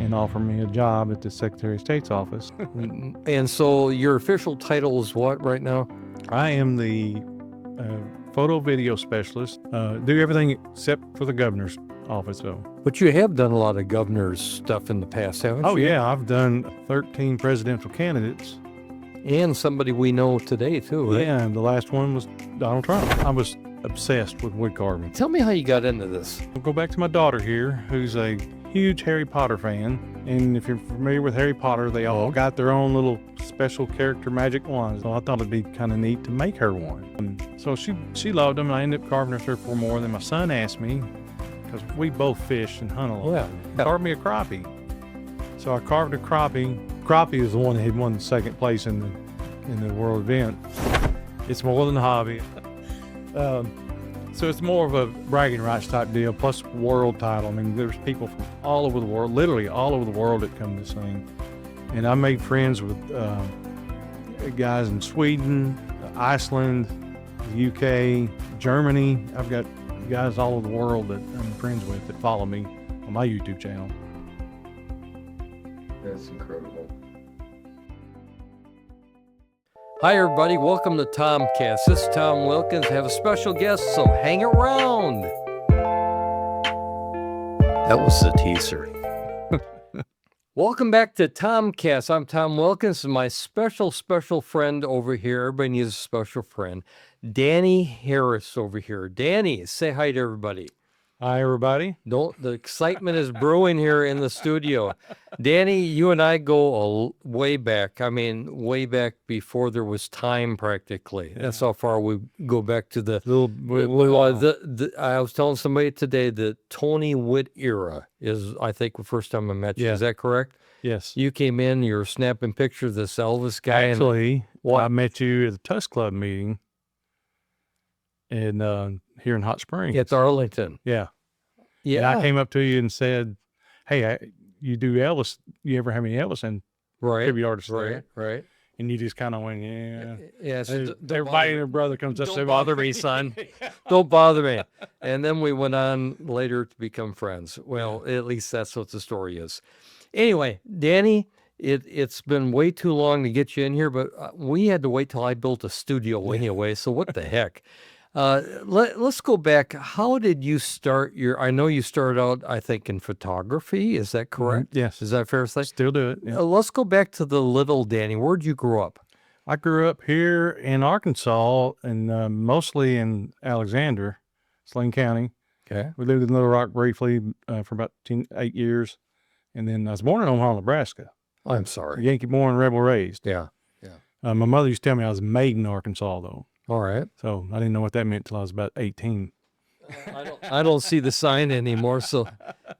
and offer me a job at the Secretary of State's office. And so your official title is what right now? I am the photo video specialist. Do everything except for the governor's office, though. But you have done a lot of governor's stuff in the past, haven't you? Oh, yeah. I've done 13 presidential candidates. And somebody we know today, too, right? Yeah, and the last one was Donald Trump. I was obsessed with wood carving. Tell me how you got into this. I'll go back to my daughter here, who's a huge Harry Potter fan. And if you're familiar with Harry Potter, they all got their own little special character magic wands. So I thought it'd be kind of neat to make her one. And so she loved them, and I ended up carving her 3 or 4 more. Then my son asked me, because we both fish and hunt a lot, carve me a crappie. So I carved a crappie. Crappie is the one that had won the 2nd place in the world event. It's more than a hobby. So it's more of a bragging rights type deal, plus world title. I mean, there's people from all over the world, literally all over the world, that come to this thing. And I made friends with guys in Sweden, Iceland, the UK, Germany. I've got guys all over the world that I'm friends with that follow me on my YouTube channel. That's incredible. Hi, everybody. Welcome to TomCast. This is Tom Wilkins. I have a special guest, so hang around. That was the teaser. Welcome back to TomCast. I'm Tom Wilkins, and my special friend over here. Everybody needs a special friend. Danny Harris over here. Danny, say hi to everybody. Hi, everybody. The excitement is brewing here in the studio. Danny, you and I go way back. I mean, way back before there was time, practically. That's how far we go back to the I was telling somebody today that Tony Witt era is, I think, the first time I met you. Yeah. Is that correct? Yes. You came in, you were snapping pictures of this Elvis guy. Actually, I met you at the Tusk Club meeting here in Hot Springs. At Arlington. Yeah. Yeah. And I came up to you and said, hey, you do Elvis. You ever have any Elvis and tribute artists there? Right. And you just kind of went, yeah. Yes. Everybody and their brother comes up and says, bother me, son. Don't bother me. And then we went on later to become friends. Well, at least that's what the story is. Anyway, Danny, it's been way too long to get you in here, but we had to wait till I built a studio anyway, so what the heck? Let's go back. How did you start I know you started out, I think, in photography. Is that correct? Yes. Is that fair to say? Still do it. Yeah. Let's go back to the little Danny. Where'd you grow up? I grew up here in Arkansas and mostly in Alexander, Sling County. Okay. We lived in Little Rock briefly for about 8 years. And then I was born in Omaha, Nebraska. I'm sorry. Yankee born, rebel raised. Yeah. My mother used to tell me I was made in Arkansas, though. All right. So I didn't know what that meant till I was about 18. I don't see the sign anymore. So,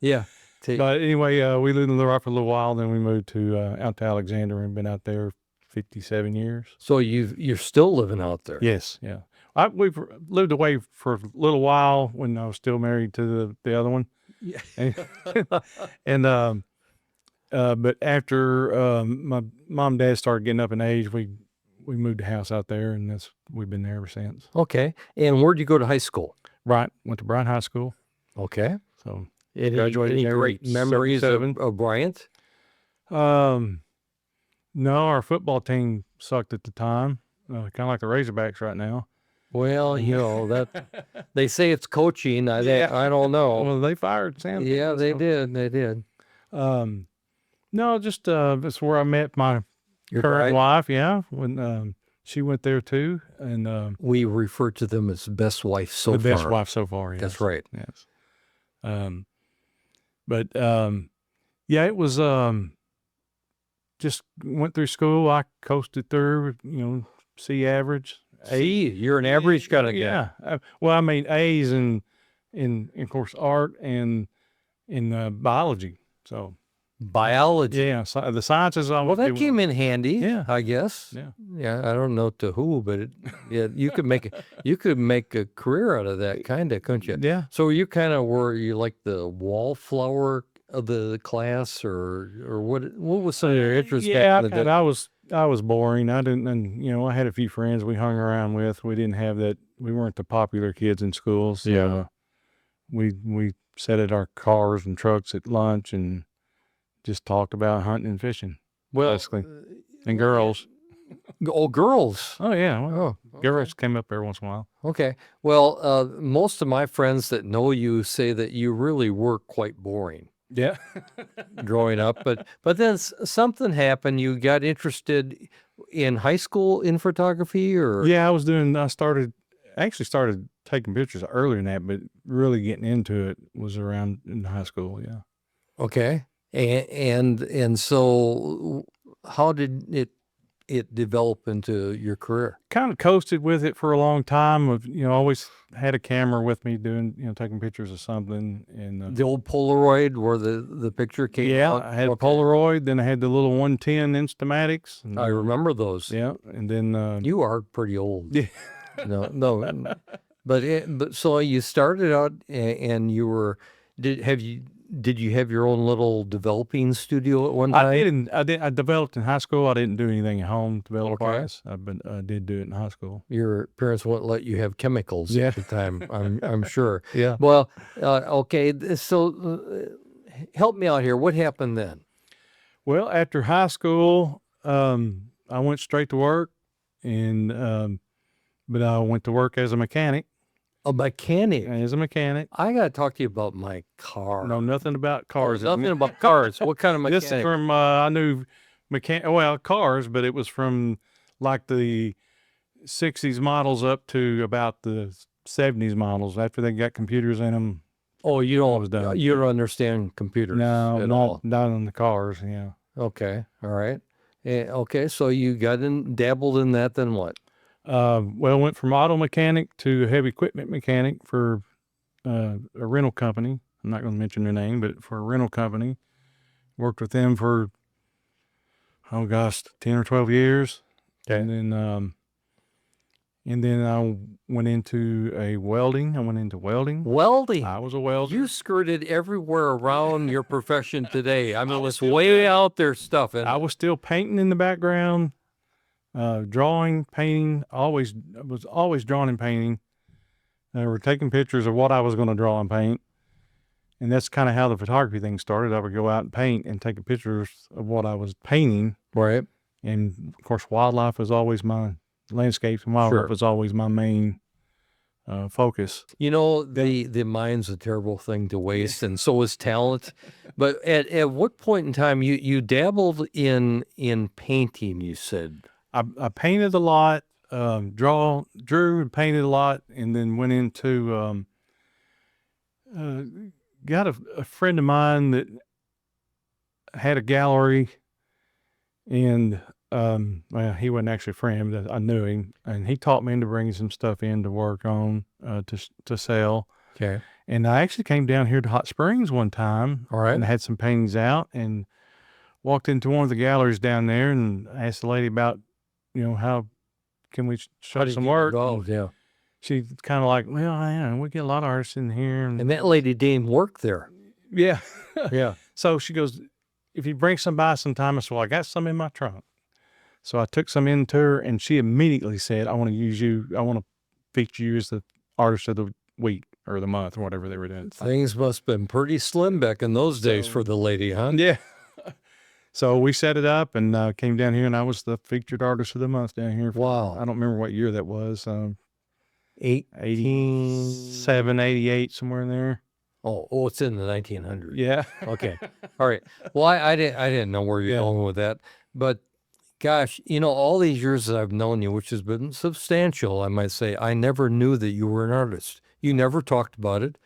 yeah. But anyway, we lived in Little Rock for a little while. Then we moved out to Alexander and been out there 57 years. So you're still living out there? Yes. Yeah. We've lived away for a little while when I was still married to the other one. Yeah. But after my mom and dad started getting up in age, we moved a house out there, and we've been there ever since. Okay. And where'd you go to high school? Went to Bryant High School. Okay. So graduated. Any great memories of Bryant? No, our football team sucked at the time, kind of like the Razorbacks right now. Well, that they say it's coaching. I don't know. Well, they fired Sam. Yeah, they did. They did. No, just that's where I met my current wife. Yeah, when she went there too, and we refer to them as best wife so far. The best wife so far. Yes. That's right. Yes. But it was just went through school. I coasted through. C average. You're an average kind of guy. Yeah. Well, I mean A's in of course art and in biology. So. Biology. Yeah, the sciences. Well, that came in handy. Yeah, I guess. Yeah. I don't know to who, but you could make a career out of that, kind of, couldn't you? Yeah. So you kind of were you like the wallflower of the class, or what was some of your interests? Yeah, I was boring. I didn't, and I had a few friends we hung around with. We didn't have that. We weren't the popular kids in school. So we sat at our cars and trucks at lunch and just talked about hunting and fishing, Well, basically, and girls. oh, girls. Oh yeah, well, Oh, girls came up every once in a while. okay. Well, most of my friends that know you say that you really were quite boring Yeah. growing up, but then something happened. You got interested in high school in photography, or Yeah, I started taking pictures earlier than that, but really getting into it was around in high school. Yeah. okay. And so how did it develop into your career? Kind of coasted with it for a long time. Always had a camera with me doing, taking pictures of something. And The old Polaroid where the picture came yeah, out? I had Okay. Polaroid. Then I had the little 110 Instamatics. I remember those. Yeah, and then You are pretty old. yeah. No, but so you started out and you were did you have your own little developing studio at one time? I developed in high school. I didn't do anything at home develop Okay. wise, but I did do it in high school. Your parents wouldn't let you have chemicals Yeah. at the time. I'm sure. Yeah. Well, okay. So help me out here. What happened then? Well, after high school, I went straight to work, and but I went to work as a mechanic. A mechanic. As a mechanic, I got to talk to you about my car. know nothing about cars. Nothing about cars. What kind of mechanic? This is from I knew cars, but it was from like the '60s models up to about the '70s models. After they got computers in them, Oh, you was don't done. you don't understand computers No, at all. not on the cars. Yeah. Okay. All right. Okay. So you dabbled in that, then what? Well, went from auto mechanic to heavy equipment mechanic for a rental company. I'm not going to mention their name, but for a rental company, worked with them for 10 or 12 years. Okay. And then I went into welding. Welding. I was a welder. You skirted everywhere around your profession today. I mean, it was way out there stuff. And I was still painting in the background, drawing, painting. I was always drawing and painting. We're taking pictures of what I was going to draw and paint. And that's kind of how the photography thing started. I would go out and paint and take pictures of what I was painting. right. And of course, landscapes and wildlife Sure. was always my main focus. You know, the mind's a terrible thing to waste, and so is talent. But at what point in time you dabbled in painting? You said. I painted a lot, drew and painted a lot, and then went into got a friend of mine that had a gallery, and well, he wasn't actually a friend, but I knew him, and he taught me into bringing some stuff in to work on to sell. Okay. And I actually came down here to Hot Springs one time, All right. and had some paintings out, and walked into one of the galleries down there and asked the lady about, how can we show some work? Oh, yeah. She's kind of like, well, we get a lot of artists in here. And that lady didn't work there. Yeah. Yeah. So she goes, if you bring some by sometime, I said, well, I got some in my trunk. So I took some in to her, and she immediately said, I want to use you. I want to feature you as the artist of the week or the month or whatever they were doing. Things must have been pretty slim back in those days for the lady, huh? Yeah. So we set it up and came down here, and I was the featured artist of the month down here. Wow. I don't remember what year that was. 87, 88, somewhere in there. Oh, it's in the 1900s. Yeah. Okay. All right. Well, I didn't know where you're going with that, but gosh, all these years that I've known you, which has been substantial, I might say, I never knew that you were an artist. You never talked about it.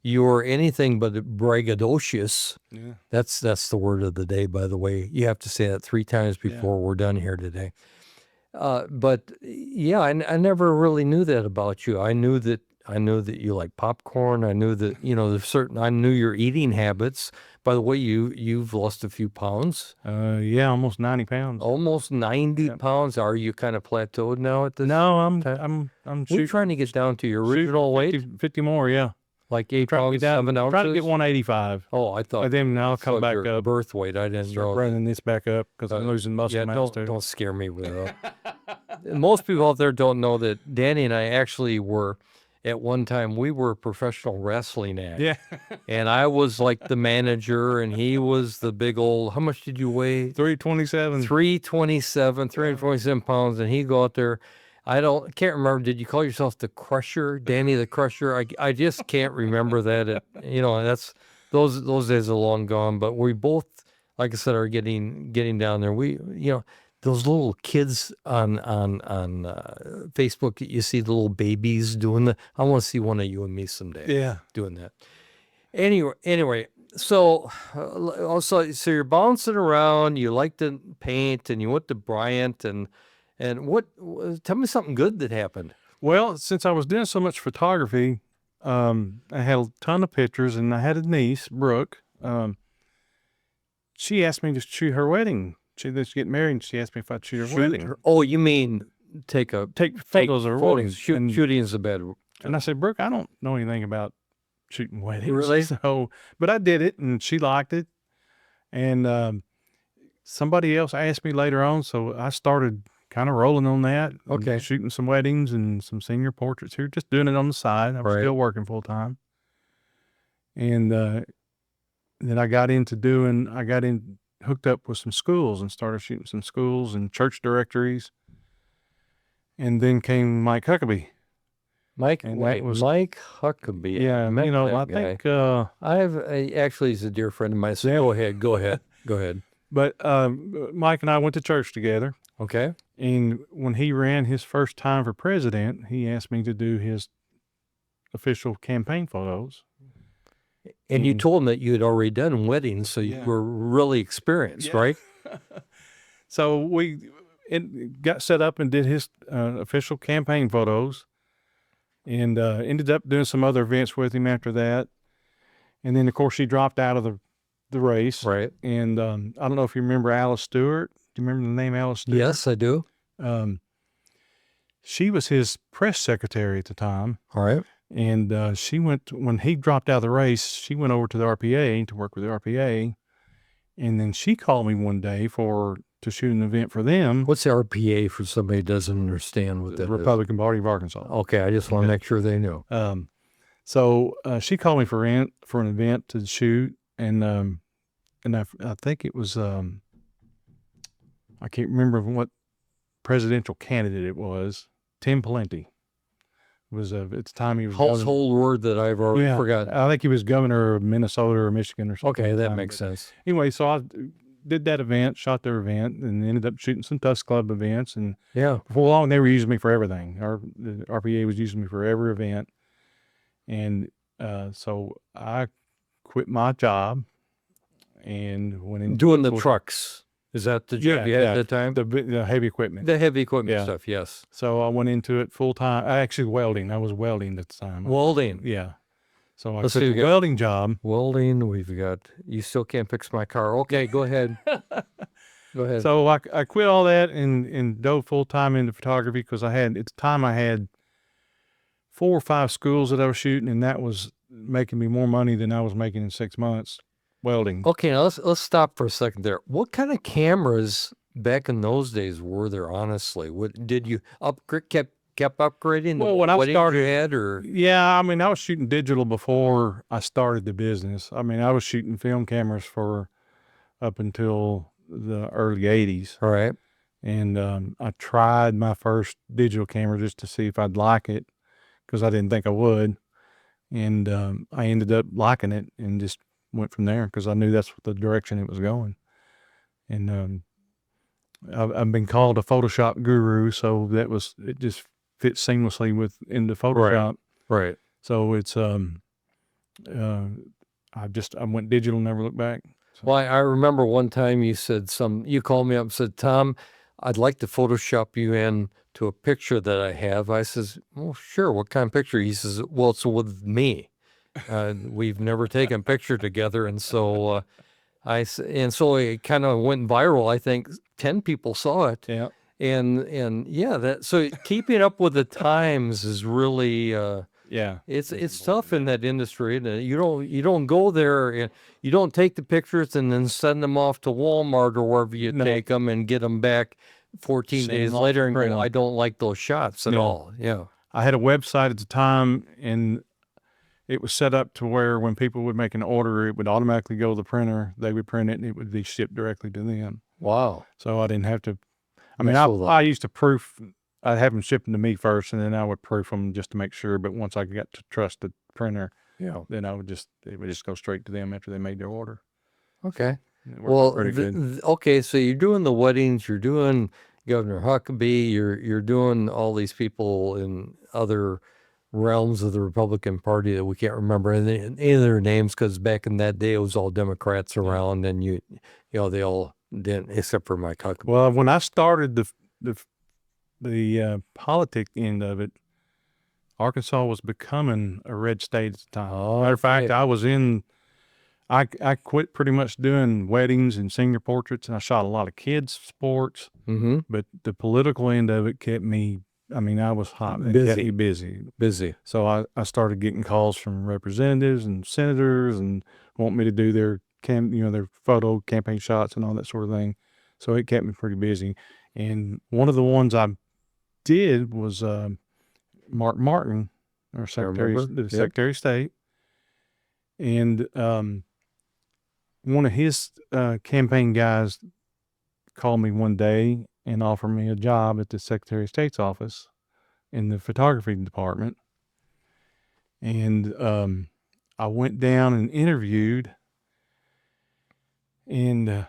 You were anything but braggadocious. Yeah. That's the word of the day, by the way. You have to say that 3 times before we're done here today. But yeah, I never really knew that about you. I knew that you like popcorn. I knew that, I knew your eating habits. By the way, you've lost a few pounds. Yeah, almost 90 pounds. Almost 90 pounds. Are you kind of plateaued now at this? No, time? I'm We're trying to get down to your original weight. 50 more, yeah. Like 8 pounds, 7 ounces? Trying to get 185. Oh, I thought. And then I'll come back your up. birth weight. I didn't know. Running this back up because I'm losing muscle mass too. Don't scare me with that. Most people out there don't know that Danny and I actually were at one time we were a professional wrestling act. Yeah. And I was like the manager, and he was the big old, how much did you weigh? 327. 327 pounds. And he'd go out there. Can't remember. Did you call yourself the Crusher, Danny the Crusher? I just can't remember that. That's those days are long gone. But we both, like I said, are getting down there. Those little kids on Facebook, you see the little babies doing I want to see one of you and me someday. Yeah. Doing that. Anyway, so you're bouncing around. You like to paint, and you went to Bryant, and what? Tell me something good that happened. Well, since I was doing so much photography, I had a ton of pictures, and I had a niece, Brooke. She asked me to shoot her wedding. She's getting married, and she asked me if I'd shoot her wedding. Oh, you mean take photos of her wedding. Shooting is a bad. And I said, Brooke, I don't know anything about shooting weddings. Really? But I did it, and she liked it. And somebody else asked me later on, so I started kind of rolling on that. Okay. Shooting some weddings and some senior portraits here, just doing it on the side. I was still working full time. And then I got hooked up with some schools and started shooting some schools and church directories. And then came Mike Huckabee. Mike Huckabee. Yeah, I think actually he's a dear friend of mine. So go ahead. But Mike and I went to church together. Okay. And when he ran his first time for president, he asked me to do his official campaign photos. And you told him that you had already done weddings, so you were really experienced, right? So we got set up and did his official campaign photos, and ended up doing some other events with him after that. And then, of course, she dropped out of the race. Right. And I don't know if you remember Alice Stewart. Do you remember the name Alice Stewart? Yes, I do. She was his press secretary at the time. All right. And she went, when he dropped out of the race, she went over to the RPA to work with the RPA. And then she called me one day to shoot an event for them. What's the RPA for somebody who doesn't understand what that is? Republican Party of Arkansas. Okay, I just want to make sure they knew. So she called me for an event to shoot, and I think it was I can't remember what presidential candidate it was. Tim Pawlenty was at the time he was household word that I've already forgotten. I think he was governor of Minnesota or Michigan or something. Okay, that makes sense. Anyway, so I did that event, shot their event, and ended up shooting some Tusk Club events. And before long, they were using me for everything. The RPA was using me for every event. And so I quit my job and went in. Doing the trucks. Is that the job you had at the time? The heavy equipment. The heavy equipment stuff, yes. So I went into it full time. Actually, welding. I was welding at the time. Welding. Yeah. So I took a welding job. Welding, we've got, you still can't fix my car. Okay, go ahead. Go ahead. So I quit all that and dove full time into photography because at the time I had 4 or 5 schools that I was shooting, and that was making me more money than I was making in 6 months welding. Okay, now let's stop for a second there. What kind of cameras back in those days were there, honestly? What did you kept upgrading? Well, when I started, you had, or I was shooting digital before I started the business. I was shooting film cameras for up until the early 80s. All right. And I tried my first digital camera just to see if I'd like it, because I didn't think I would. And I ended up liking it and just went from there because I knew that's the direction it was going. And I've been called a Photoshop guru, so it just fits seamlessly into Photoshop. Right. So it's I went digital, never looked back. So. Well, I remember one time you called me up and said, Tom, I'd like to Photoshop you in to a picture that I have. I says, well, sure. What kind of picture? He says, well, it's with me. We've never taken a picture together. And so so it kind of went viral. I think 10 people saw it. Yeah. So keeping up with the times is really, it's tough in that industry. You don't go there and you don't take the pictures and then send them off to Walmart or wherever you take them and get them back 14 days later and go, I don't like those shots at all. Yeah. I had a website at the time, and it was set up to where when people would make an order, it would automatically go to the printer. They would print it, and it would be shipped directly to them. Wow. So I didn't have to. I mean, Mess with I used to proof. I'd have them ship them to me first, and then I would proof them just to make sure. But once I got to trust the printer, Yeah. then it would just go straight to them after they made their order. Okay. It worked out pretty good. Okay, so you're doing the weddings, you're doing Governor Huckabee, you're doing all these people in other realms of the Republican Party that we can't remember any of their names, because back in that day it was all Democrats around, and you know they all didn't, except for Mike Huckabee. Well, when I started the politic end of it, Arkansas was becoming a red state at the time. Matter of fact, I was in. I quit pretty much doing weddings and senior portraits, and I shot a lot of kids sports. Mm-hmm. But the political end of it kept me. I mean, I was hot. It kept me busy. So I started getting calls from representatives and senators, and want me to do their their photo campaign shots and all that sort of thing. So it kept me pretty busy. And one of the ones I did was Mark Martin, our Secretary of State, and one of his campaign guys called me one day and offered me a job at the Secretary of State's office in the photography department. And I went down and interviewed, and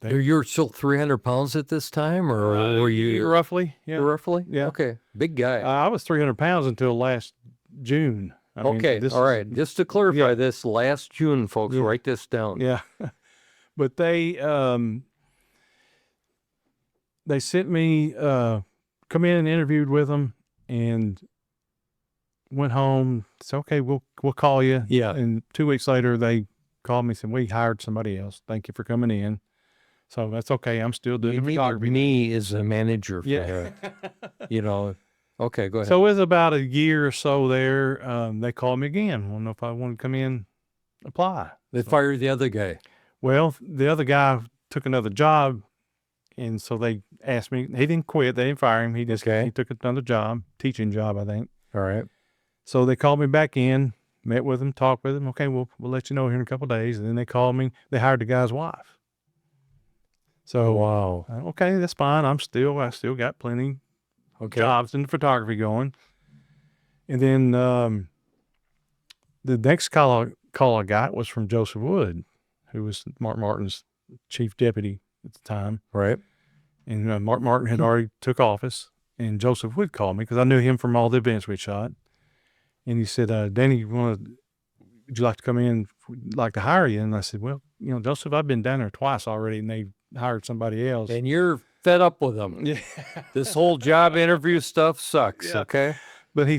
you're still 300 pounds at this time, or were you roughly? Yeah, roughly. Yeah. Okay, big guy. I was 300 pounds until last June. All right. Just to clarify this, last June, folks, write this down. Yeah. But they sent me, come in and interviewed with them, and went home. Said, okay, we'll call you. Yeah. And 2 weeks later, they called me and said, we hired somebody else. Thank you for coming in. So that's okay. I'm still doing photography. Me as a manager for her. Okay, go ahead. So it was about a year or so there. They called me again. Want to know if I wanted to come in, apply. They fired the other guy. Well, the other guy took another job, and so they asked me. He didn't quit. They didn't fire him. He just he took another job, teaching job, I think. All right. So they called me back in, met with him, talked with him. Okay, we'll let you know here in a couple of days. And then they called me. They hired the guy's wife. So wow. Okay, that's fine. I still got plenty jobs in the photography going. And then the next call I got was from Joseph Wood, who was Mark Martin's chief deputy at the time. Right. And Mark Martin had already took office, and Joseph Wood called me because I knew him from all the events we shot. And he said, Danny, would you like to come in? We'd like to hire you. And I said, well, Joseph, I've been down there twice already, and they hired somebody else. And you're fed up with them. Yeah. This whole job interview stuff sucks. Yeah. Okay. But he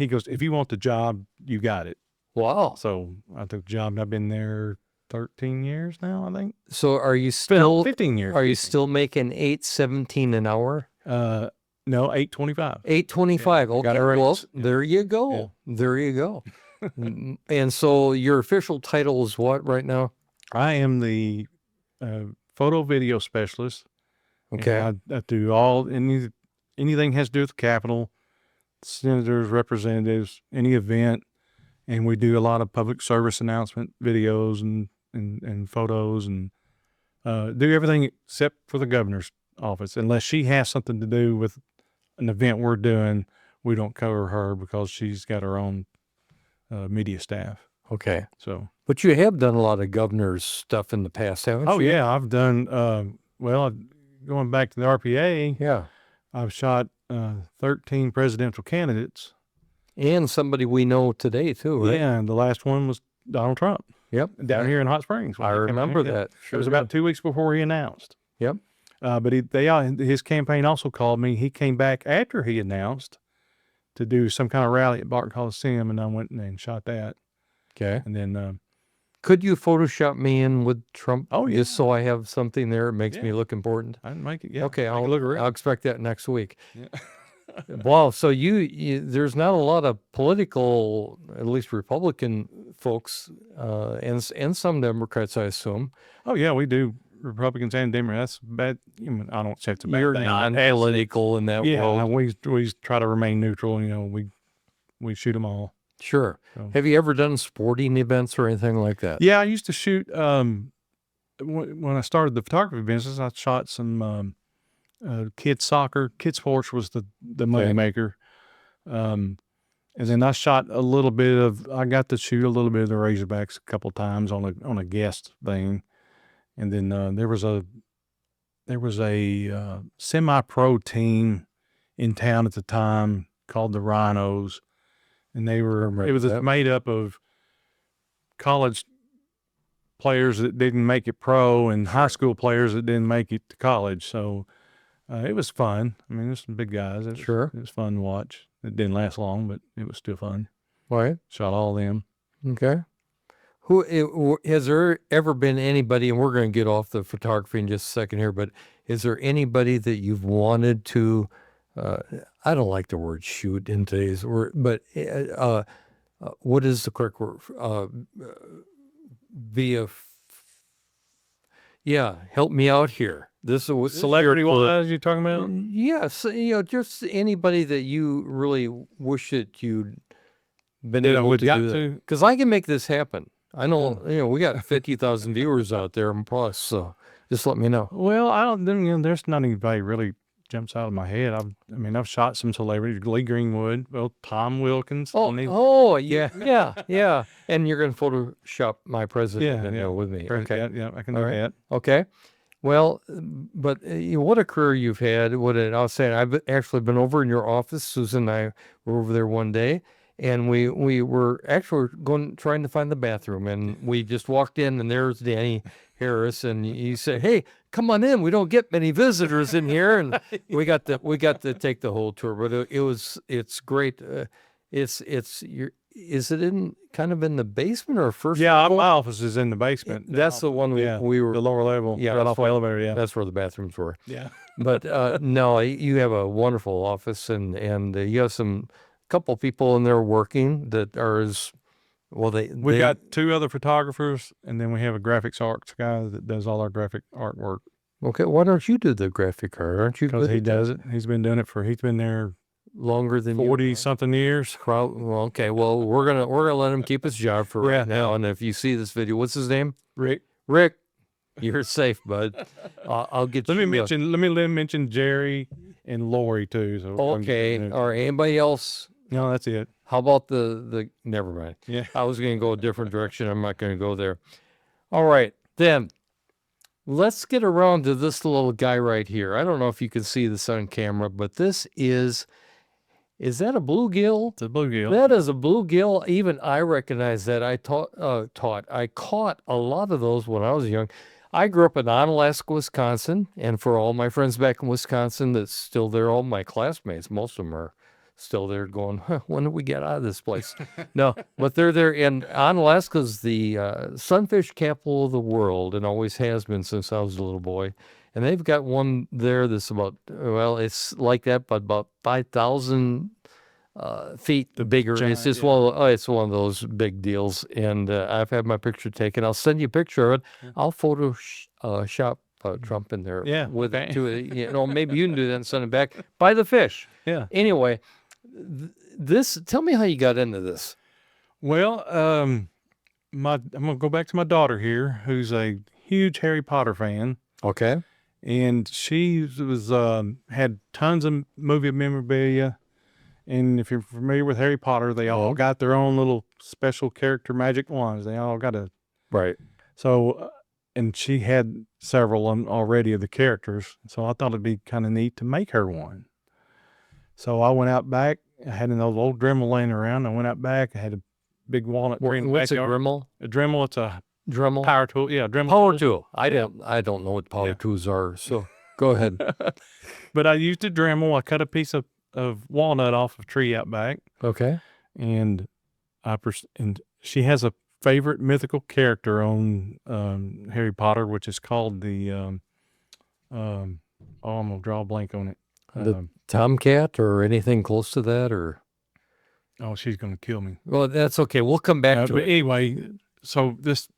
goes, if you want the job, you got it. Wow. So I took the job, and I've been there 13 years now, I think. So are you still 15 years? Are you still making $8.17 an hour? No, $8.25. $8.25. Yeah, okay. right. Well, there you go. Yeah. There you go. And so your official title is what right now? I am the photo video specialist. Okay. I do anything has to do with the Capitol, senators, representatives, any event, and we do a lot of public service announcement videos and photos, and do everything except for the governor's office. Unless she has something to do with an event we're doing, we don't cover her because she's got her own media staff. Okay. So, but you have done a lot of governor's stuff in the past, haven't you? Oh yeah, I've done. Going back to the RPA. Yeah, I've shot 13 presidential candidates, and somebody we know today too, right? Yeah, and the last one was Donald Trump. Yep, down here in Hot Springs. I remember that. Sure, it was about 2 weeks before he announced. Yep. But his campaign also called me. He came back after he announced to do some kind of rally at Barton Coliseum, and I went and shot that. Okay. And then, could you Photoshop me in with Trump? Oh, yeah. Just so I have something there. It makes me look important. I can make it. Yeah. Okay. I'll expect that next week. Yeah. Wow. So you there's not a lot of political, at least Republican folks, and some Democrats, I assume. Oh yeah, we do Republicans and Democrats. That's bad. I don't say it's a bad You're thing. non-political in that Yeah, world. we try to remain neutral. We shoot them all. Sure. So. Have you ever done sporting events or anything like that? Yeah, I used to shoot. When I started the photography business, I shot some kids soccer. Kids sports was the money maker. And then I shot a little bit of. I got to shoot a little bit of the Razorbacks a couple times on a guest thing. And then there was a semi-pro team in town at the time called the Rhinos, and it was made up of college players that didn't make it pro and high school players that didn't make it to college. So it was fun. I mean, there's some big guys. It was fun to watch. It didn't last long, but it was still fun. Right. Shot all of them. Okay. Has there ever been anybody, and we're going to get off the photography in just a second here, but is there anybody that you've wanted to, I don't like the word shoot in today's word, but what is the correct word? Help me out here. This is what Celebrity wise you're talking about? Yes, just anybody that you really wish that you'd been able to do that. Because I can make this happen. I know, we got 50,000 viewers out there and plus, so just let me know. Well, I don't, there's not anybody really jumps out of my head. I've shot some celebrities, Lee Greenwood, Tom Wilkins. Yeah. And you're going to Photoshop my president with me. Okay. Yeah, I can do that. Okay. Well, but what a career you've had. I was saying, I've actually been over in your office. Susan and I were over there one day, and we were actually trying to find the bathroom, and we just walked in, and there's Danny Harris, and he said, "Hey, come on in. We don't get many visitors in here," and we got to take the whole tour. But it's great. Is it in the basement or first? Yeah, my office is in the basement. That's the one we were the lower level. Yeah, right off the elevator. Yeah, that's where the bathrooms were. Yeah, but no, you have a wonderful office, and you have couple people in there working that are as well. We got two other photographers, and then we have a graphics arts guy that does all our graphic artwork. Okay, why don't you do the graphic art? Aren't you? Because he does it. He's been doing it he's been there longer than 40 something years. Well, okay. Well, we're gonna let him keep his job for right now. And if you see this video, what's his name? Rick. You're safe, bud. I'll get. Let me mention Jerry and Lori too. So okay. Or anybody else? No, that's it. How about the? Never mind. Yeah. I was going to go a different direction. I'm not going to go there. All right, then. Let's get around to this little guy right here. I don't know if you can see this on camera, but this is that a bluegill? It's a bluegill. That is a bluegill. Even I recognize that. I caught a lot of those when I was young. I grew up in Onalaska, Wisconsin, and for all my friends back in Wisconsin that's still there, all my classmates, most of them are still there going, when do we get out of this place? No, but they're there. And Onalaska's the sunfish capital of the world and always has been since I was a little boy. And they've got one there that's it's like that, but about 5,000 feet bigger. Giant, it's just it's one of those big deals. And I've had my picture taken. I'll send you a picture of it. Yeah. I'll Photoshop Trump in there. Yeah. With it too. Maybe you can do that and send it back. Buy the fish. Yeah. Anyway, tell me how you got into this. Well, I'm gonna go back to my daughter here, who's a huge Harry Potter fan. Okay. And she was had tons of movie memorabilia. And if you're familiar with Harry Potter, they all got their own little special character magic wands. They all got right. So, and she had several already of the characters. So I thought it'd be kind of neat to make her one. So I went out back. I had an old Dremel laying around. I went out back. I had a big walnut tree. What's a Dremel? A Dremel, it's a Dremel power tool. Yeah, Dremel power tool. I don't know what power tools are. So go ahead. But I used a Dremel. I cut a piece of walnut off of a tree out back. Okay. And she has a favorite mythical character on Harry Potter, which is called the I'm gonna draw a blank on it. The Tomcat or anything close to that, or she's gonna kill me. Well, that's okay. We'll come back to it. Anyway, so this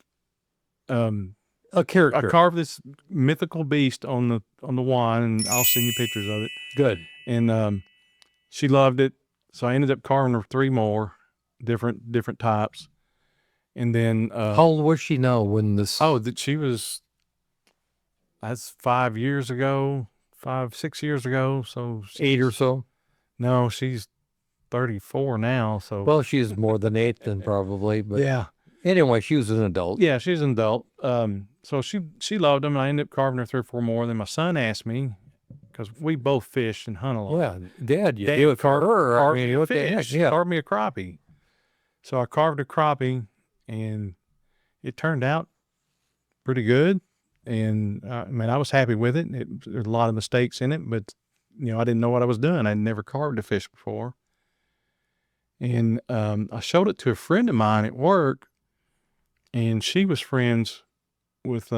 A character. I carved this mythical beast on the wand, and I'll send you pictures of it. Good. And she loved it, so I ended up carving her 3 more different types. And then How old was she now when this? oh, that she was. That's 5 years ago, 6 years ago. So 8 or so. No, she's 34 now. So Well, she's more than 8 then probably. But yeah. anyway, she was an adult. Yeah, she's an adult. So she loved them. And I ended up carving her 3 or 4 more. Then my son asked me, because we both fish and hunt a lot. Yeah, Dad, you would carve her. I mean, what the heck? Yeah. Carved me a crappie. So I carved a crappie, and it turned out pretty good. And I mean, I was happy with it. There's a lot of mistakes in it, but I didn't know what I was doing. I'd never carved a fish before. And I showed it to a friend of mine at work, and she was friends with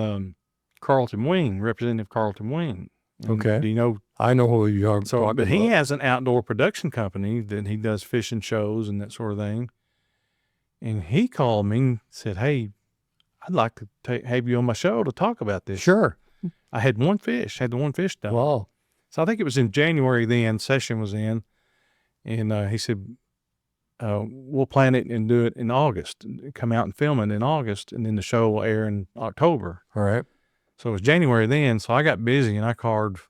Carlton Wing, Representative Carlton Wing. And Okay. do you know? I know who you are. So, but he has an outdoor production company that he does fishing shows and that sort of thing. And he called me and said, "Hey, I'd like to have you on my show to talk about this." Sure. I had the one fish done. Wow. So I think it was in January then, session was in. And he said, we'll plan it and do it in August. Come out and film it in August, and then the show will air in October. All right. So it was January then. So I got busy and I carved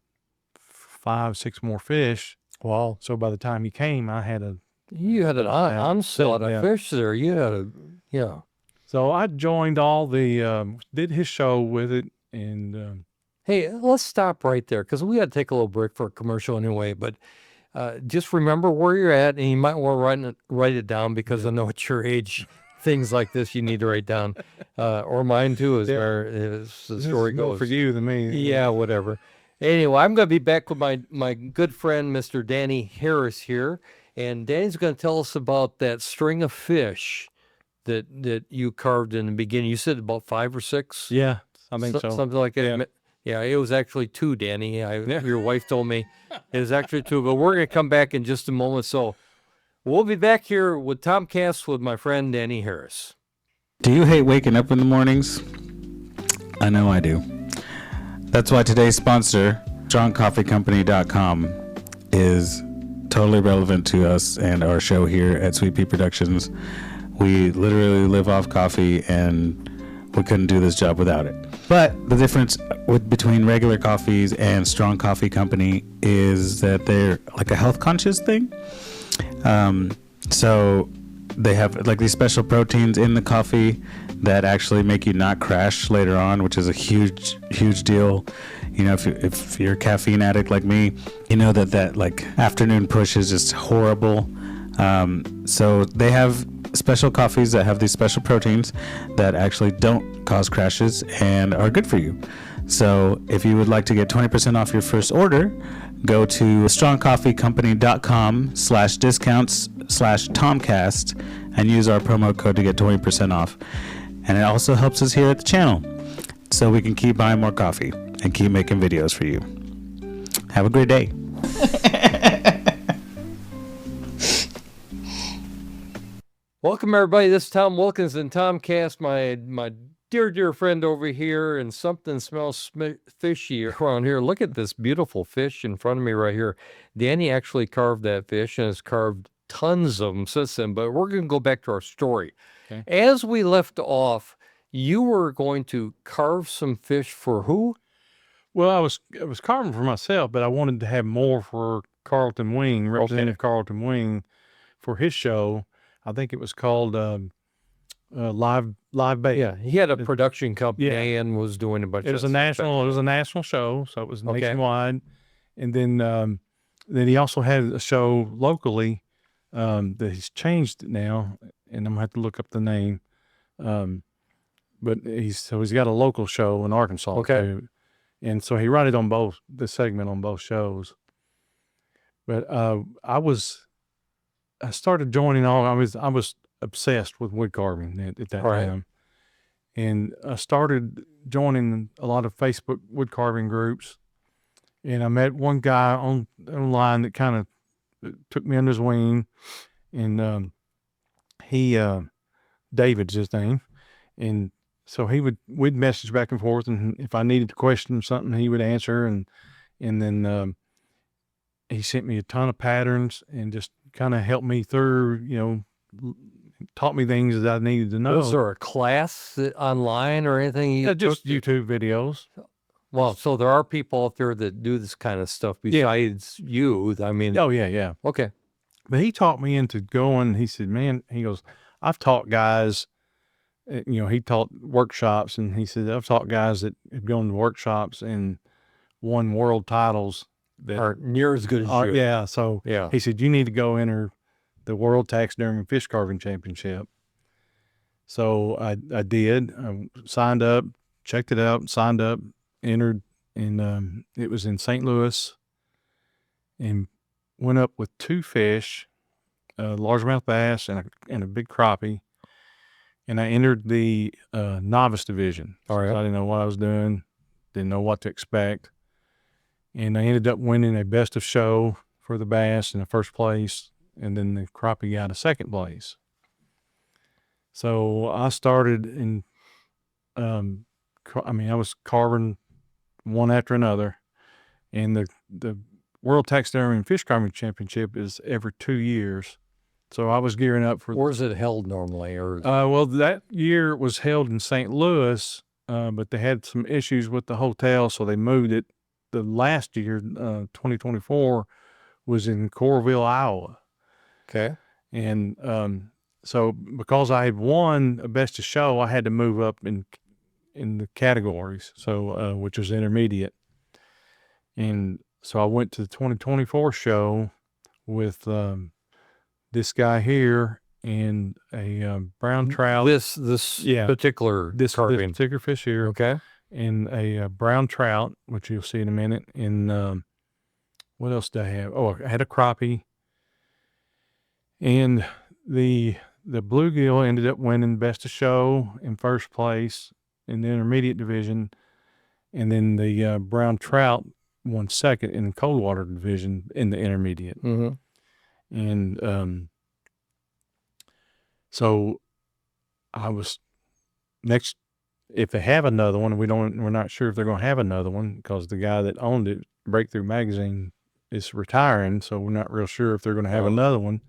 5, 6 more fish. Wow. So by the time he came, I had You had an onslaught of fish there. You had yeah. So I joined all the, did his show with it. And hey, let's stop right there because we got to take a little break for a commercial anyway. But just remember where you're at, and you might want to write it down because I know at your age, things like this you need to write down, or mine too, as the story goes. More for you than me. Yeah, whatever. Anyway, I'm going to be back with my good friend, Mr. Danny Harris here, and Danny's going to tell us about that string of fish that you carved in the beginning. You said about 5 or 6? Yeah, I think so. Something like that. Yeah. Yeah, it was actually 2, Danny. Your wife told me it was actually 2, but we're going to come back in just a moment. So we'll be back here with TomCast with my friend Danny Harris. Do you hate waking up in the mornings? I know I do. That's why today's sponsor, StrongCoffeeCompany.com, is totally relevant to us and our show here at Sweet Pea Productions. We literally live off coffee, and we couldn't do this job without it. But the difference between regular coffees and Strong Coffee Company is that they're like a health conscious thing. So they have like these special proteins in the coffee that actually make you not crash later on, which is a huge deal. If you're a caffeine addict like me, you know that like afternoon push is just horrible. So they have special coffees that have these special proteins that actually don't cause crashes and are good for you. So if you would like to get 20% off your first order, go to strongcoffeecompany.com/discounts/TomCast and use our promo code to get 20% off. And it also helps us here at the channel so we can keep buying more coffee and keep making videos for you. Have a great day. Welcome, everybody. This is Tom Wilkins and TomCast, my dear friend over here, and something smells fishy around here. Look at this beautiful fish in front of me right here. Danny actually carved that fish and has carved tons of them since then, but we're going to go back to our story. Okay. As we left off, you were going to carve some fish for who? Well, I was carving for myself, but I wanted to have more for Carlton Wing, Representative Carlton Wing, for his show. I think it was called Live Bait. Yeah, he had a production company and was doing a bunch. It was a national show, so it was nationwide. And then he also had a show locally that he's changed it now, and I'm gonna have to look up the name. But he's got a local show in Arkansas too, and so he ran it on the segment on both shows. But I started joining I was obsessed with wood carving at that time. And I started joining a lot of Facebook wood carving groups. And I met one guy online that kind of took me under his wing. And he, David's his name. And so we'd message back and forth, and if I needed to question something, he would answer, and then he sent me a ton of patterns and just kind of helped me through, taught me things that I needed to know. Was there a class online or anything? You Just took? YouTube videos. Well, so there are people out there that do this kind of stuff besides you. I mean, Oh yeah. okay. But he taught me into going. He said, "Man," he goes, "I've taught guys." He taught workshops, and he said, "I've taught guys that have gone to workshops and won world titles that Aren't near as good as you. yeah." So Yeah. he said, "You need to go enter the World Taxidermy Fish Carving Championship." So I did. I signed up, checked it out, signed up, entered, and it was in St. Louis, and went up with 2 fish, a largemouth bass and a big crappie, and I entered the novice division. All right. So I didn't know what I was doing, didn't know what to expect, and I ended up winning a best of show for the bass in the first place, and then the crappie got a second place. So I started I was carving one after another, and the World Taxidermy and Fish Carving Championship is every 2 years. So I was gearing up for. Where's it held normally? Or Well, that year it was held in St. Louis, but they had some issues with the hotel, so they moved it. The last year, 2024, was in Coralville, Iowa. okay. And so because I had won a best of show, I had to move up in the categories, so which was intermediate. And so I went to the 2024 show with this guy here and a brown trout. This particular This carving. particular fish here, Okay. and a brown trout, which you'll see in a minute. And what else did I have? Oh, I had a crappie, and the bluegill ended up winning best of show in first place in the intermediate division, and then the brown trout won second in the cold water division in the intermediate. Mm-hmm. And so I was next. If they have another one, we're not sure if they're going to have another one because the guy that owned it, Breakthrough Magazine, is retiring. So we're not real sure if they're going to have another one.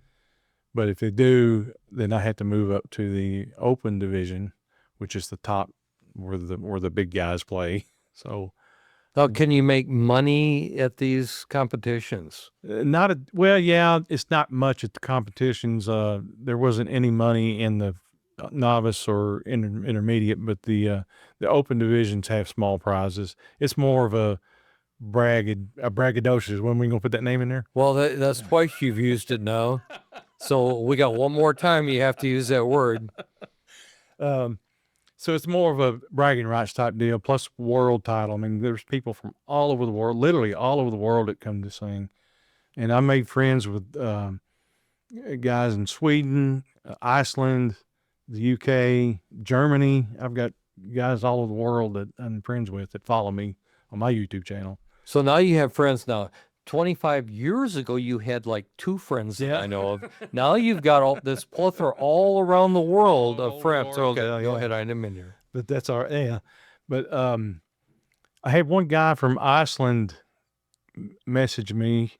But if they do, then I have to move up to the open division, which is the top where the big guys play. So Now, can you make money at these competitions? it's not much at the competitions. There wasn't any money in the novice or intermediate, but the open divisions have small prizes. It's more of a braggadocious. When we gonna put that name in there? Well, that's twice you've used it now. So we got one more time you have to use that word. So it's more of a bragging rights type deal, plus world title. I mean, there's people from all over the world, literally all over the world, that come to sing. And I made friends with guys in Sweden, Iceland, the UK, Germany. I've got guys all over the world that I'm friends with that follow me on my YouTube channel. So now you have friends now. 25 years ago, you had like 2 friends that Yeah. I know of. Now you've got all this plethora all around the world of friends. So Okay, go yeah. ahead, I didn't mean to. But that's all right. Yeah. But I had one guy from Iceland message me,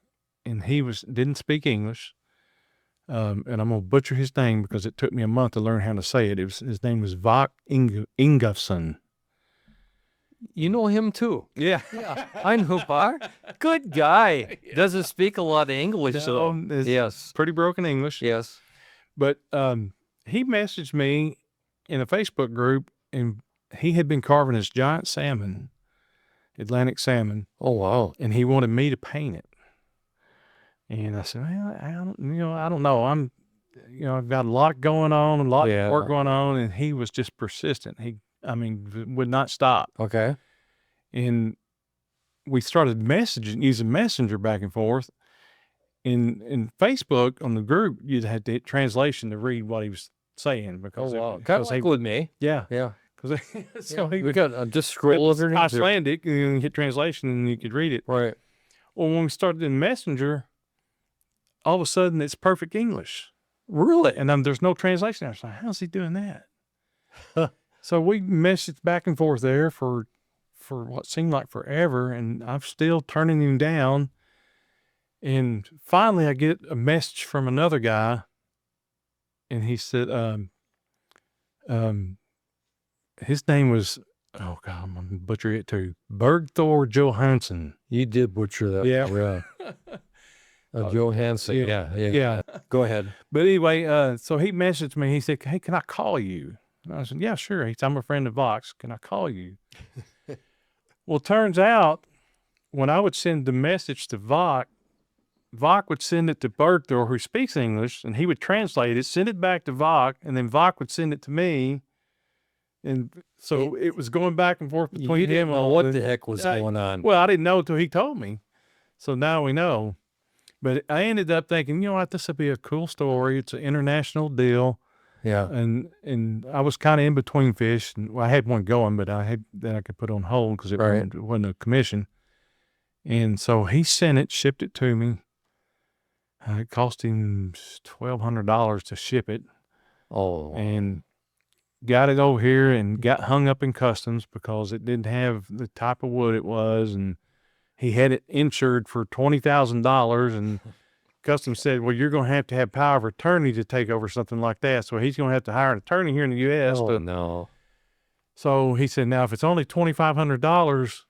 and he didn't speak English. And I'm gonna butcher his name because it took me a month to learn how to say it. His name was Vok Ingolfsson. You know him too. Yeah. Yeah, I know Bar. Good guy. Doesn't speak a lot of English, though. It's Yes. pretty broken English. Yes. But he messaged me in a Facebook group, and he had been carving this giant salmon, Atlantic salmon, Oh, wow. and he wanted me to paint it. And I said, well, I don't know. I've got a lot going on, a lot of work going on, and he was just persistent. Would not stop. Okay. And we started using Messenger back and forth. In Facebook on the group, you had to hit translation to read what he was saying because Kind of like with me. yeah, Yeah. because so he We got just scroll it's underneath there. Icelandic, and you hit translation and you could read it. Right. Well, when we started in Messenger, all of a sudden it's perfect English, Really? and there's no translation. I was like, how's he doing that? So we messaged back and forth there for what seemed like forever, and I'm still turning him down. And finally, I get a message from another guy, and he said, his name was, oh God, I'm gonna butcher it too, Bergthor Johansson. You did butcher that. Yeah. Johansson. Yeah. Go ahead. But anyway, so he messaged me. He said, "Hey, can I call you?" And I said, "Yeah, sure." He said, "I'm a friend of Vox. Can I call you?" Well, turns out when I would send the message to Vox would send it to Bergthor, who speaks English, and he would translate it, send it back to Vox, and then Vox would send it to me. And so it was going back and forth between You didn't him. know what the heck was going on. Well, I didn't know until he told me. So now we know. But I ended up thinking, you know what, this would be a cool story. It's an international deal. Yeah. And I was kind of in between fish. And, well, I had one going, but I could put on hold because it wasn't a commission. And so he sent it, shipped it to me. It cost him $1,200 to ship it. Oh. And got it over here and got hung up in customs because it didn't have the type of wood it was. And he had it insured for $20,000, and customs said, well, you're going to have power of attorney to take over something like that. So he's going to have to hire an attorney here in the U.S. Oh, no. So he said, now, if it's only $2,500,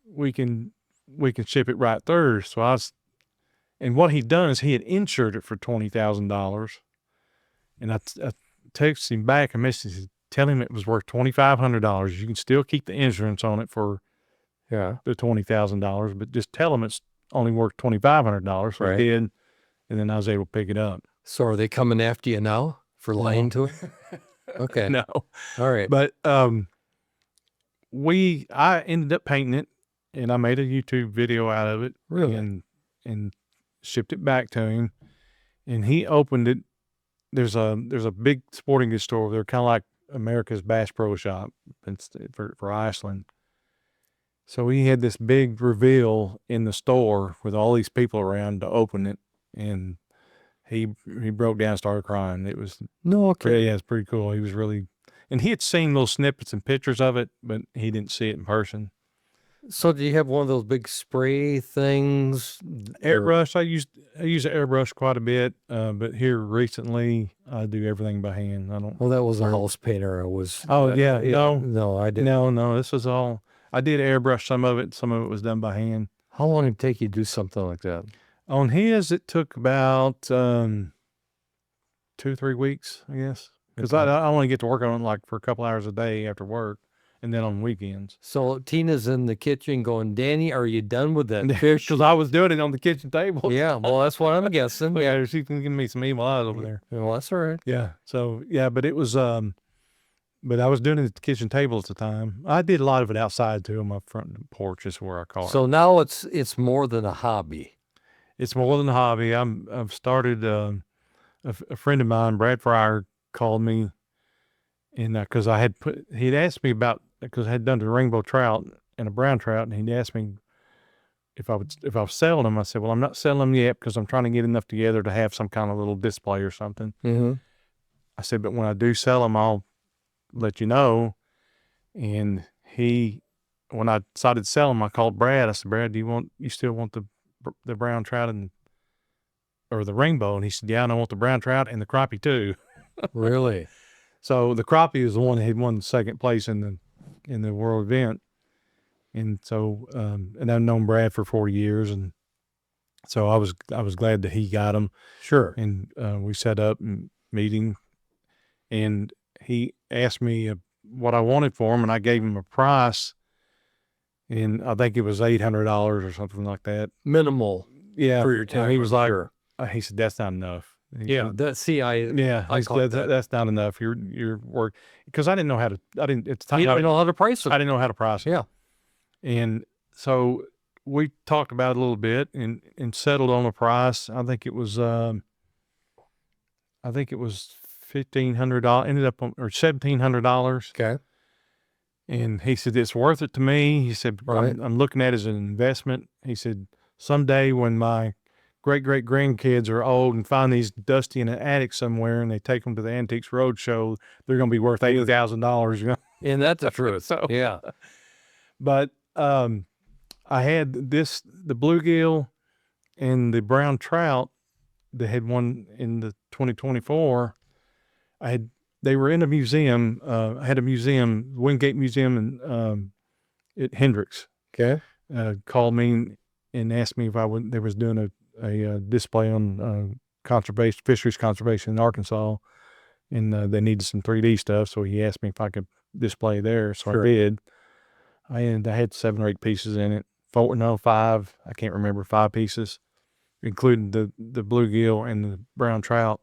we can ship it right through. So and what he'd done is he had insured it for $20,000. And I texted him back and messaged, tell him it was worth $2,500. You can still keep the insurance on it for the $20,000, but just tell them it's only worth $2,500. So he did, and then I was able to pick it up. So are they coming after you now for lying to him? Okay. No. All right. But I ended up painting it, and I made a YouTube video out of it. Really? And shipped it back to him, and he opened it. There's a big sporting goods store. They're kind of like America's Bass Pro Shop for Iceland. So he had this big reveal in the store with all these people around to open it, and he broke down and started crying. It was it's pretty cool. He was really, and he had seen little snippets and pictures of it, but he didn't see it in person. So do you have one of those big spray things? Airbrush. I use an airbrush quite a bit, but here recently I do everything by hand. I don't. Well, that was a house painter. No, I didn't. No. This was all. I did airbrush some of it. Some of it was done by hand. How long did it take you to do something like that? On his, it took about 2-3 weeks, I guess, because I only get to work on it like for a couple hours a day after work, and then on weekends. So Tina's in the kitchen going, Danny, are you done with that fish? Because I was doing it on the kitchen table. Yeah, well, that's what I'm guessing. Yeah, she's giving me some evil eyes over there. Well, that's all right. Yeah. So yeah, but it was but I was doing it at the kitchen table at the time. I did a lot of it outside too, on my front porch is where I call it. So now it's more than a hobby. It's more than a hobby. I've started. A friend of mine, Brad Fryer, called me, and because he'd asked me about, because I had done the rainbow trout and a brown trout, and he'd asked me if I was selling them. I said, well, I'm not selling them yet because I'm trying to get enough together to have some kind of little display or something. Mm-hmm. I said, but when I do sell them, I'll let you know. And when I decided to sell them, I called Brad. I said, Brad, you still want the brown trout or the rainbow? And he said, yeah, and I want the brown trout and the crappie too. Really? So the crappie is the one that had won second place in the world event. And so, and I've known Brad for 40 years. And so I was glad that he got them. Sure. And we set up a meeting, and he asked me what I wanted for him, and I gave him a price, and I think it was $800 or something like that. Minimal. Yeah. For your time. And he was like, he said, that's not enough. Yeah. I said, that's not enough. Your work, because I didn't know how to, it's time. You didn't know how to price it. I didn't know how to price it. Yeah. And so we talked about it a little bit and settled on a price. I think it was $1,500, ended up on, or $1,700. Okay. And he said, it's worth it to me. He said, Right. I'm looking at it as an investment. He said, someday when my great grandkids are old and find these dusty in an attic somewhere, and they take them to the Antiques Roadshow, they're going to be worth $80,000. You know? And that's the truth. So- Yeah. But I had the bluegill and the brown trout that had one in the 2024. They were in a museum. I had a museum, Wingate Museum, and at Hendricks. Okay. Called me and asked me if they was doing a display on fisheries conservation in Arkansas, and they needed some 3D stuff. So he asked me if I could display there. So Sure. I did. I had 7 or 8 pieces in it. 5. I can't remember, 5 pieces, including the bluegill and the brown trout.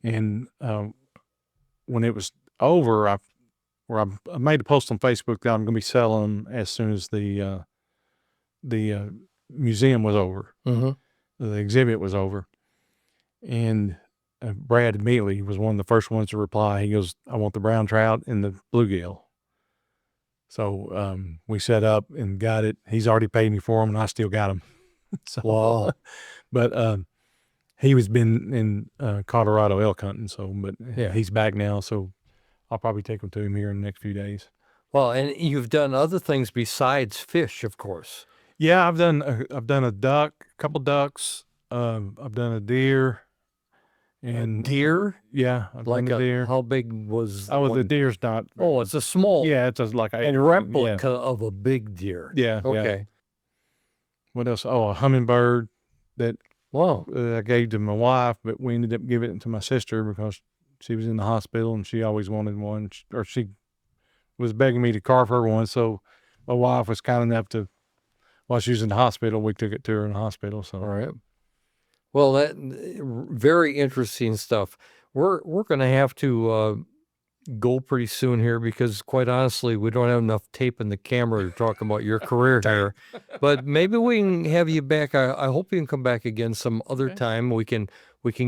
And when it was over, I made a post on Facebook that I'm going to be selling them as soon as the museum was over, Mm-hmm. the exhibit was over. And Brad immediately was one of the first ones to reply. He goes, "I want the brown trout and the bluegill." So we set up and got it. He's already paid me for them, and I still got them. So, Wow. but he was been in Colorado elk hunting, but Yeah. he's back now. So I'll probably take them to him here in the next few days. Well, and you've done other things besides fish, of course. Yeah, I've done a duck, a couple ducks. I've done a deer, and Deer? yeah, I've Like done a deer. how big was? Oh, the one? deer's not. Oh, it's a small. Yeah, it's like A replica of a big deer. Yeah. Yeah. Okay. What else? Oh, a hummingbird that Wow. I gave to my wife, but we ended up giving it to my sister because she was in the hospital and she always wanted one, or she was begging me to carve her one. So my wife was kind enough to, while she was in the hospital, we took it to her in the hospital. So All right. Well, that very interesting stuff. We're going to have to go pretty soon here because, quite honestly, we don't have enough tape in the camera to talk about your career here. But maybe we can have you back. I hope you can come back again some other time. We can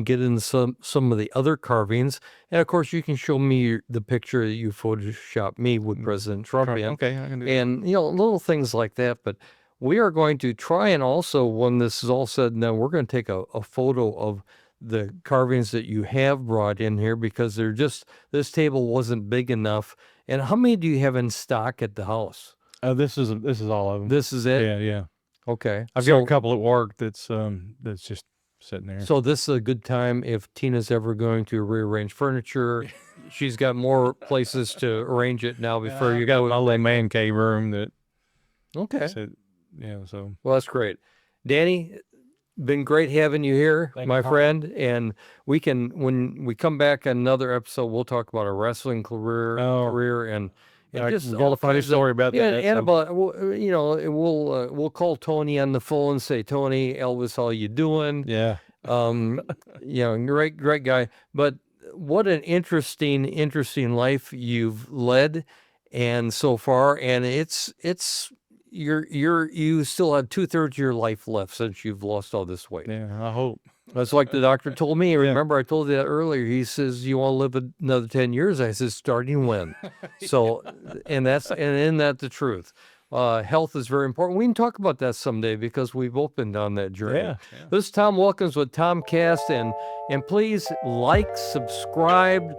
get into some of the other carvings, and of course, you can show me the picture that you photoshopped me with President Trump in. okay, I can do that. And little things like that. But we are going to try and also, when this is all said and done, we're going to take a photo of the carvings that you have brought in here because this table wasn't big enough. And how many do you have in stock at the house? This is all of them. This is it? Yeah. Okay. I've got a couple at work that's just sitting there. So this is a good time if Tina's ever going to rearrange furniture. She's got more places to arrange it now before you got go. my little man cave room that. Okay. Yeah. So. Well, that's great. Danny, been great having you here, Thank my you, Tom. friend. And when we come back on another episode, we'll talk about a wrestling career and just we got a funny story about yeah, that. and about we'll call Tony on the phone and say, Tony, Elvis, how you doing? Yeah. Great guy. But what an interesting life you've led, and so far, and you still have 2/3 of your life left since you've lost all this weight. Yeah. I hope. That's like the doctor told me. Remember, I told you that earlier. He says, "You want to live another 10 years?" I said, "Starting when?" So, and isn't that the truth? Health is very important. We can talk about that someday because we've both been down that journey. Yeah. This is Tom Wilkins with TomCast, and please like, subscribe,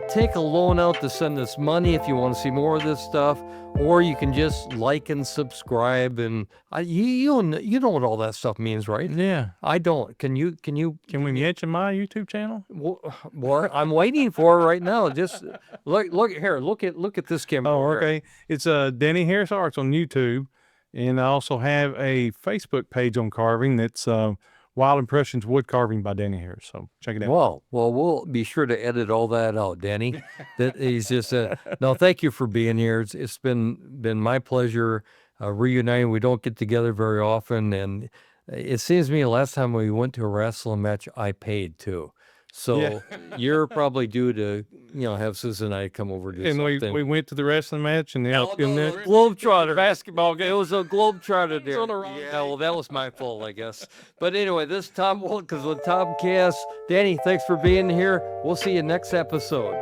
take a loan out to send us money if you want to see more of this stuff, or you can just like and subscribe. And you know what all that stuff means, right? Yeah. I don't. Can we mention my YouTube channel? Well, I'm waiting for it right now. Just look here. Look at this camera. Oh, here. okay. It's Denny Harris Arts on YouTube, and I also have a Facebook page on carving that's Wild Impressions Wood Carving by Denny Harris. So check it out. Well, we'll be sure to edit all that out, Danny. That he's just no. Thank you for being here. It's been my pleasure reuniting. We don't get together very often, and it seems to me the last time we went to a wrestling match, I paid too. So you're probably due to have Susan and I come over to And something. we went to the wrestling match, and Globetrotter basketball game. It was a Globetrotter there. on the wrong Yeah, well, that was my fault, I guess. But anyway, this is Tom Wilkins with TomCast. Danny, thanks for being here. We'll see you next episode.